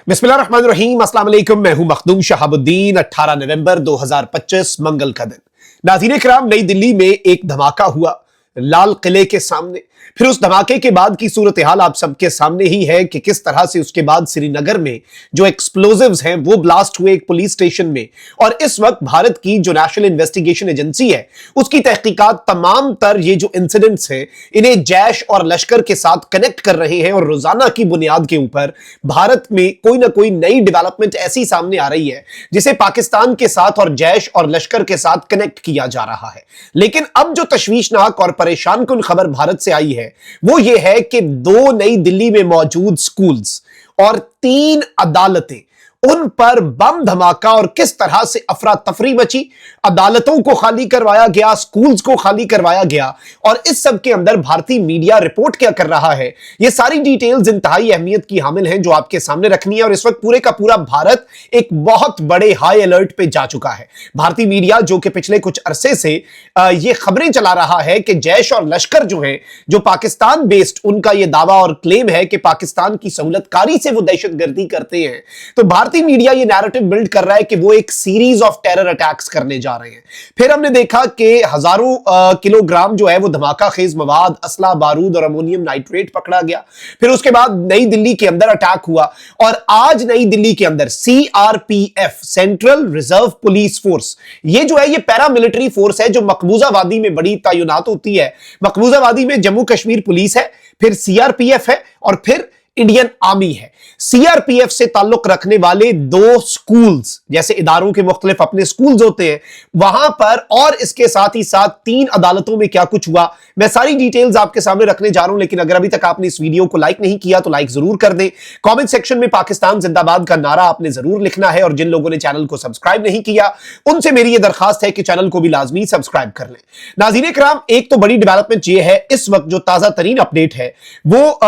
बिस्मिल्लाहिर्रहमानिर्रहीम, अस्सलाम वालेकुम। मैं हूं मखदूम शहाबुद्दीन। 18 नवंबर 2025 मंगल का दिन। नाज़रीन किराम, नई दिल्ली में एक धमाका हुआ लाल किले के सामने। फिर उस धमाके के बाद की सूरत हाल आप सबके सामने ही है कि किस तरह से उसके बाद श्रीनगर में जो एक्सप्लोजिव्स हैं वो ब्लास्ट हुए एक पुलिस स्टेशन में। और इस वक्त भारत की जो नेशनल इन्वेस्टिगेशन एजेंसी है उसकी तहकीकात तमाम तर ये जो इंसिडेंट्स हैं इन्हें जैश और लश्कर के साथ कनेक्ट कर रहे हैं। और रोजाना की बुनियाद के ऊपर भारत में कोई ना कोई नई डेवलपमेंट ऐसी सामने आ रही है जिसे पाकिस्तान के साथ और जैश और लश्कर के साथ कनेक्ट किया जा रहा है। लेकिन अब जो तशवीशनाक और परेशान कुन खबर भारत से आई है वो ये है कि 2 नई दिल्ली में मौजूद स्कूल्स और 3 अदालतें, उन पर बम धमाका और किस तरह से अफरा तफरी मची। अदालतों को खाली करवाया गया, स्कूल्स को खाली करवाया गया। और इस सब के अंदर भारतीय मीडिया रिपोर्ट क्या कर रहा है, ये सारी डिटेल्स इंतहाई अहमियत की हामिल हैं जो आपके सामने रखनी है। और इस वक्त पूरे का पूरा भारत एक बहुत बड़े हाई अलर्ट पे जा चुका है। भारतीय मीडिया जो कि पिछले कुछ अरसे से ये खबरें चला रहा है कि जैश और लश्कर जो है, जो पाकिस्तान बेस्ड, उनका यह दावा और क्लेम है कि पाकिस्तान की सहूलतकारी से वो दहशतगर्दी करते हैं। तो भारतीय मीडिया ये नैरेटिव बिल्ड कर रहा है कि वो एक सीरीज ऑफ टेरर अटैक्स करने जा रहे हैं। फिर हमने देखा कि हजारों किलोग्राम जो है वो धमाका खेज मवाद, असला, बारूद और अमोनियम नाइट्रेट पकड़ा गया। फिर उसके बाद नई दिल्ली के अंदर अटैक हुआ। और आज नई दिल्ली के अंदर CRPF, central reserve police force, ये जो है ये पैरामिलिट्री फोर्स है जो मकबूजा वादी में बड़ी तैनात होती है। मकबूजा वादी में जम्मू कश्मीर पुलिस है, फिर सीआरपीएफ है और फिर इंडियन आर्मी है। सीआरपीएफ से ताल्लुक रखने वाले 2 स्कूल्स, जैसे इदारों के मुख्तलिफ अपने स्कूल्स होते हैं वहां पर, और इसके साथ ही साथ 3 अदालतों में क्या कुछ हुआ, मैं सारी डिटेल्स आपके सामने रखने जा रहा हूं। लेकिन अगर अभी तक आपने इस वीडियो को लाइक नहीं किया तो लाइक जरूर कर दें। कमेंट सेक्शन में पाकिस्तान जिंदाबाद का नारा आपने जरूर लिखना है। और जिन लोगों ने चैनल को सब्सक्राइब नहीं किया उनसे मेरी यह दरखास्त है कि चैनल को भी लाजमी सब्सक्राइब कर लें। नाज़रीन किराम, एक तो बड़ी डेवलपमेंट यह है, इस वक्त जो ताजा तरीन अपडेट है वो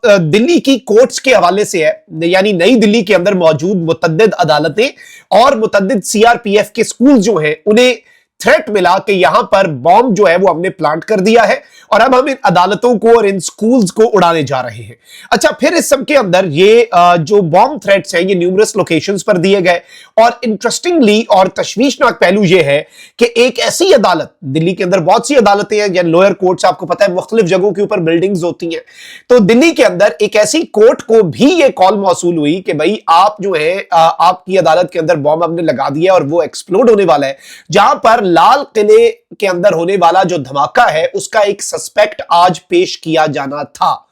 दिल्ली की कोर्ट्स के हवाले से है। यानी नई दिल्ली के अंदर मौजूद मुतद्दिद अदालतें और मुतद्दिद सीआरपीएफ के स्कूल जो हैं उन्हें थ्रेट मिला कि यहां पर बॉम्ब जो है वो हमने प्लांट कर दिया है और अब हम इन अदालतों को और इन स्कूल्स को उड़ाने जा रहे हैं। अच्छा, फिर इस सब के अंदर ये जो बॉम्ब थ्रेट्स हैं ये न्यूमरस लोकेशंस पर दिए गए। और इंटरेस्टिंगली और तशवीशनाक पहलू ये है कि एक ऐसी अदालत, दिल्ली के अंदर बहुत सी अदालतें हैं, जैसे लोअर कोर्ट्स, आपको पता है मुख्तलिफ जगहों के ऊपर बिल्डिंग्स होती हैं। तो दिल्ली के अंदर एक ऐसी कोर्ट को भी ये कॉल मौसूल हुई कि भाई आप जो है आपकी अदालत के अंदर बॉम्ब हमने लगा दिया और वो एक्सप्लोड होने वाला है। जहां पर लाल किले के अंदर होने वाला जो धमाका है उसका एक सस्पेक्ट आज पेश किया जाना था।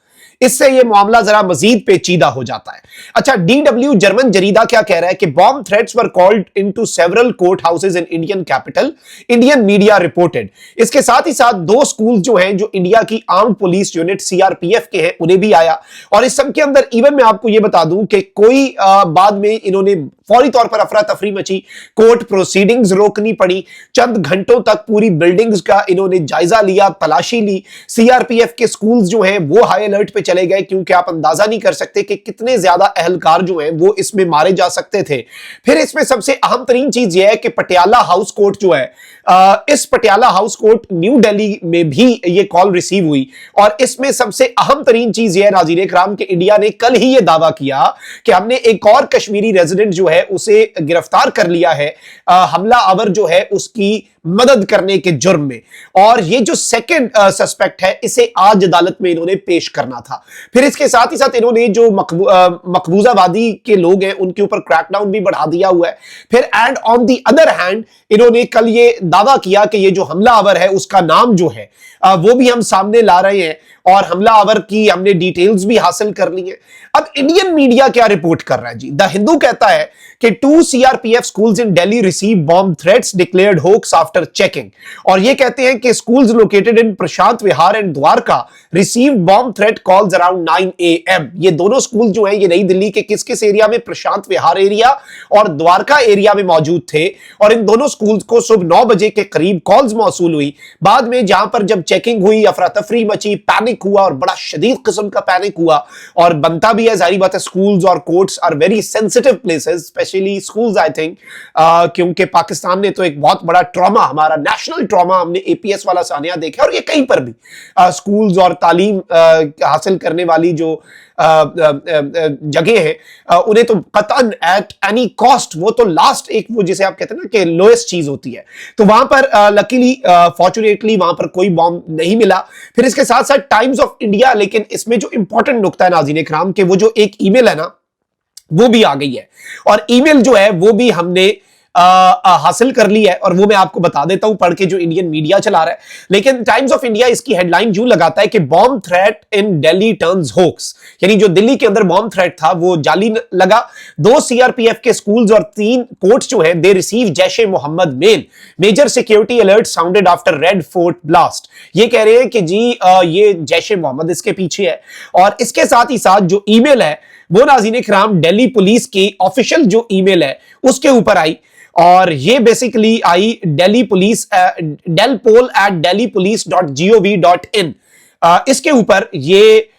इससे यह मामला जरा मजीद पेचीदा हो जाता है। अच्छा, डीडब्ल्यू जर्मन जरीदा क्या कह रहा है कि bomb threats were called into several court houses in Indian capital, Indian media reported. इसके साथ ही साथ 2 स्कूल जो हैं जो इंडिया की आर्म्ड पुलिस यूनिट सीआरपीएफ के हैं उन्हें भी आया। और इस सब के अंदर इवन मैं आपको यह बता दूं कि कोई बाद में इन्होंने फौरी तौर पर अफरा तफरी मची, कोर्ट प्रोसीडिंग्स रोकनी पड़ी, चंद घंटों तक पूरी बिल्डिंग्स का इन्होंने जायजा लिया, तलाशी ली। सीआरपीएफ के स्कूल्स जो हैं वो हाई अलर्ट पे चले गए क्योंकि आप अंदाजा नहीं कर सकते कि कितने ज्यादा अहलकार जो हैं वो इसमें मारे जा सकते थे। फिर इसमें सबसे अहम तरीन चीज यह है कि पटियाला हाउस कोर्ट जो है, इस Patiala house court new Delhi में भी ये कॉल रिसीव हुई। और इसमें सबसे अहम तरीन चीज यह है नाज़रीन इकराम कि इंडिया ने कल ही यह दावा किया कि हमने एक और कश्मीरी रेजिडेंट जो है उसे गिरफ्तार कर लिया है, हमला आवर जो है उसकी मदद करने के जुर्म में। और ये जो सेकंड सस्पेक्ट है इसे आज अदालत में इन्होंने पेश करना था। फिर इसके साथ ही साथ इन्होंने जो मकबूजावादी के लोग हैं उनके ऊपर क्रैकडाउन भी बढ़ा दिया हुआ है। फिर and on the other hand इन्होंने कल ये दावा किया कि ये जो हमला आवर है उसका नाम जो है वो भी हम सामने ला रहे हैं और हमला आवर की हमने डिटेल्स भी हासिल कर ली है। अब इंडियन मीडिया क्या रिपोर्ट कर रहा है जी? द हिंदू कहता है कि 2 CRPF schools in Delhi receive bomb threats declared hoax after checking. और ये कहते हैं कि schools located in Prashant Vihar and Dwarka receive bomb threat calls around 9 AM। ये दोनों स्कूल जो हैं ये नई दिल्ली के किस किस एरिया में, प्रशांत विहार एरिया और द्वारका एरिया में मौजूद थे। और इन दोनों स्कूल्स को सुबह 9 बजे के करीब कॉल्स मौसूल हुई। बाद में जहां पर जब चेकिंग हुई, अफरा तफरी मची, पैनिक हुआ और बड़ा शदीद किस्म का पैनिक हुआ। और बनता भी है, जाहिर बात है, स्कूल्स और courts are very sensitive places, specially schools I think, क्योंकि पाकिस्तान ने तो एक बहुत बड़ा ट्रॉमा हमारा नेशनल ट्रॉमा हमने एपीएस वाला सानिया देखा, और ये कहीं पर भी स्कूल्स और तालीम हासिल करने वाली जो जगह है उन्हें तो कतन एट एनी कॉस्ट, वो तो लास्ट एक वो जिसे आप कहते हैं ना कि लोएस्ट चीज होती है, तो वहां पर लकीली फॉर्चुनेटली वहां पर कोई बॉम्ब नहीं मिला। फिर इसके साथ साथ टाइम्स ऑफ इंडिया, लेकिन इसमें जो इंपॉर्टेंट नुकता है नाज़रीन इकराम के वो जो एक ईमेल है ना वो भी आ गई है, और ईमेल जो है वो भी हमने हासिल कर ली है, और वो मैं आपको बता देता हूं पढ़ के जो इंडियन मीडिया चला रहा है। लेकिन टाइम्स ऑफ इंडिया इसकी हेडलाइन यूं लगाता है कि bomb threat in Delhi turns hoax, यानी जो दिल्ली के अंदर बॉम्ब थ्रेट था वो जाली लगा। 2 सीआरपीएफ के स्कूल्स और 3 कोर्ट्स जो हैं they receive Jaish-e Mohammed mail, major security alert sounded after Red Fort blast. ये कह रहे हैं कि जी ये जैशे मोहम्मद इसके पीछे है, और इसके साथ ही साथ जो ईमेल है वो नाज़रीन इकराम दिल्ली पुलिस की ऑफिशियल जो ईमेल है उसके ऊपर आई, और ये basically I Delhi police delpol@delhipolice.gov.in, इसके ऊपर ये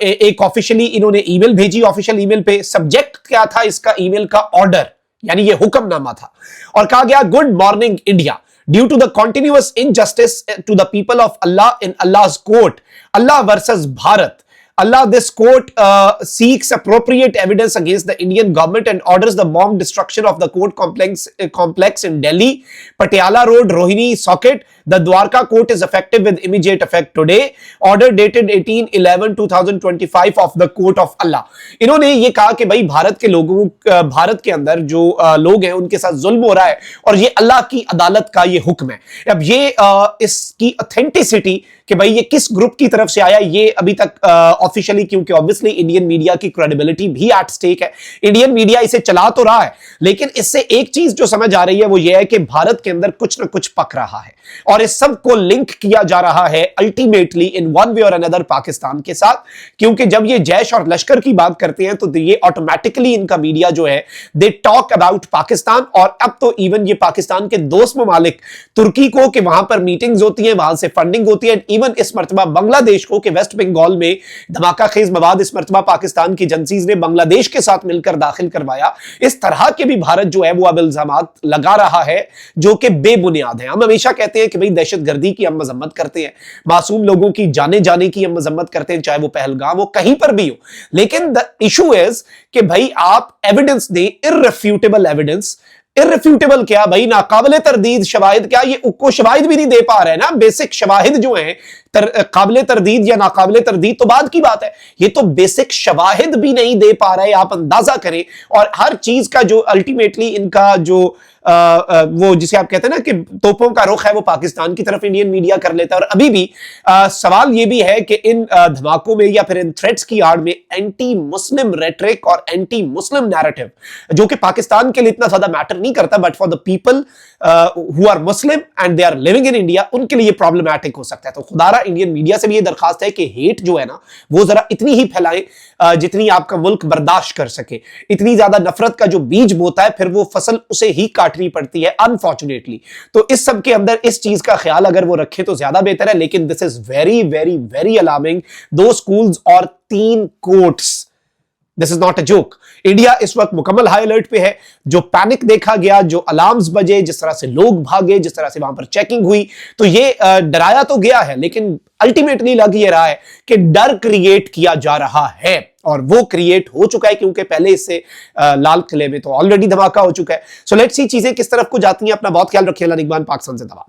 एक ऑफिशियली इन्होंने ईमेल भेजी। ऑफिशियल ईमेल पे सब्जेक्ट क्या था इसका ईमेल का? ऑर्डर, यानी ये हुक्मनामा था, और कहा गया good morning India, due to the continuous injustice to the people of Allah in Allah's court, Allah versus Bharat, Allah, this court seeks appropriate evidence against the Indian government and orders the bomb destruction of the court complex in Delhi, Patiala Road, Rohini Socket. The Dwarka court is effective with immediate effect today. Order dated 18/11/2025 of the court of Allah. इन्होंने ये कहा कि भाई भारत के लोगों, भारत के अंदर जो लोग हैं उनके साथ जुल्म हो रहा है, और ये अल्लाह की अदालत का ये हुक्म है। अब ये इसकी ऑथेंटिसिटी कि भाई ये किस ग्रुप की तरफ से आया ये अभी तक ऑफिशियली, क्योंकि ऑब्वियसली इंडियन मीडिया की क्रेडिबिलिटी भी एट स्टेक है। इंडियन मीडिया इसे चला तो रहा है, लेकिन इससे एक चीज जो समझ आ रही है वो ये है कि भारत के अंदर कुछ ना कुछ पक रहा है, और इस सब को लिंक किया जा रहा है अल्टीमेटली इन वन वे और अनदर पाकिस्तान के साथ। क्योंकि जब ये जैश और लश्कर की बात करते हैं तो ये ऑटोमेटिकली इनका मीडिया जो है दे टॉक अबाउट पाकिस्तान, और अब तो इवन ये पाकिस्तान के दोस्त ममालिक तुर्की को कि वहां पर मीटिंग्स होती हैं, वहां से फंडिंग होती है, इवन इस मर्तबा बांग्लादेश को कि वेस्ट बंगाल में धमाका खेज मवाद इस मर्तबा पाकिस्तान की एजेंसीज ने बांग्लादेश के साथ मिलकर दाखिल करवाया। इस तरह के भी भारत जो है वो अब इल्जामात लगा रहा है जो कि बेबुनियाद है। हम हमेशा कहते हैं कि भाई दहशतगर्दी की हम मजम्मत करते हैं, मासूम लोगों की जाने जाने की हम मजम्मत करते हैं, चाहे वो पहलगाम हो कहीं पर भी हो, लेकिन द इशू इज कि भाई आप एविडेंस दें, इररिफ्यूटेबल एविडेंस। इररिफ्यूटेबल क्या भाई, नाकाबिले तरदीद शवाहिद, क्या ये उनको शवाहिद भी नहीं दे पा रहे हैं ना? बेसिक शवाहिद जो हैं काबिले तरदीद या नाकाबिले तरदीद तो बाद की बात है, ये तो बेसिक शवाहिद भी नहीं दे पा रहे, आप अंदाजा करें। और हर चीज का जो अल्टीमेटली इनका जो वो जिसे आप कहते हैं ना कि तोपों का रुख है वो पाकिस्तान की तरफ इंडियन मीडिया कर लेता है। और अभी भी सवाल ये भी है कि इन धमाकों में या फिर इन थ्रेट्स की आड़ में एंटी मुस्लिम रेटरिक और एंटी मुस्लिम नैरेटिव, जो कि पाकिस्तान के लिए इतना ज्यादा मैटर नहीं करता, but for the people who are Muslim and they are living in India, उनके लिए प्रॉब्लमैटिक हो सकता है। तो खुदारा इंडियन मीडिया से भी ये दरखास्त है कि हेट जो है ना वो जरा इतनी ही फैलाएं जितनी आपका मुल्क बर्दाश्त कर सके। इतनी ज्यादा नफरत का जो बीज बोता है फिर वो फसल उसे ही काटनी पड़ती है अनफॉर्चुनेटली। तो इस सब के अंदर इस चीज का ख्याल अगर वो रखे तो ज्यादा बेहतर है, लेकिन this is very very very alarming. 2 schools और 3 courts, this is not a joke. India इस वक्त मुकम्मल हाई अलर्ट पे है। जो पैनिक देखा गया, जो अलार्म्स बजे, जिस तरह से लोग भागे, जिस तरह से वहां पर चेकिंग हुई, तो ये डराया तो गया है, लेकिन अल्टीमेटली लग ये रहा है कि डर क्रिएट किया जा रहा है, और वो क्रिएट हो चुका है क्योंकि पहले इससे लाल किले में तो ऑलरेडी धमाका हो चुका है। सो लेट्स सी चीजें किस तरफ को जाती हैं। अपना बहुत ख्याल रखिए। अल्लाह निगहबान, पाकिस्तान जिंदाबाद।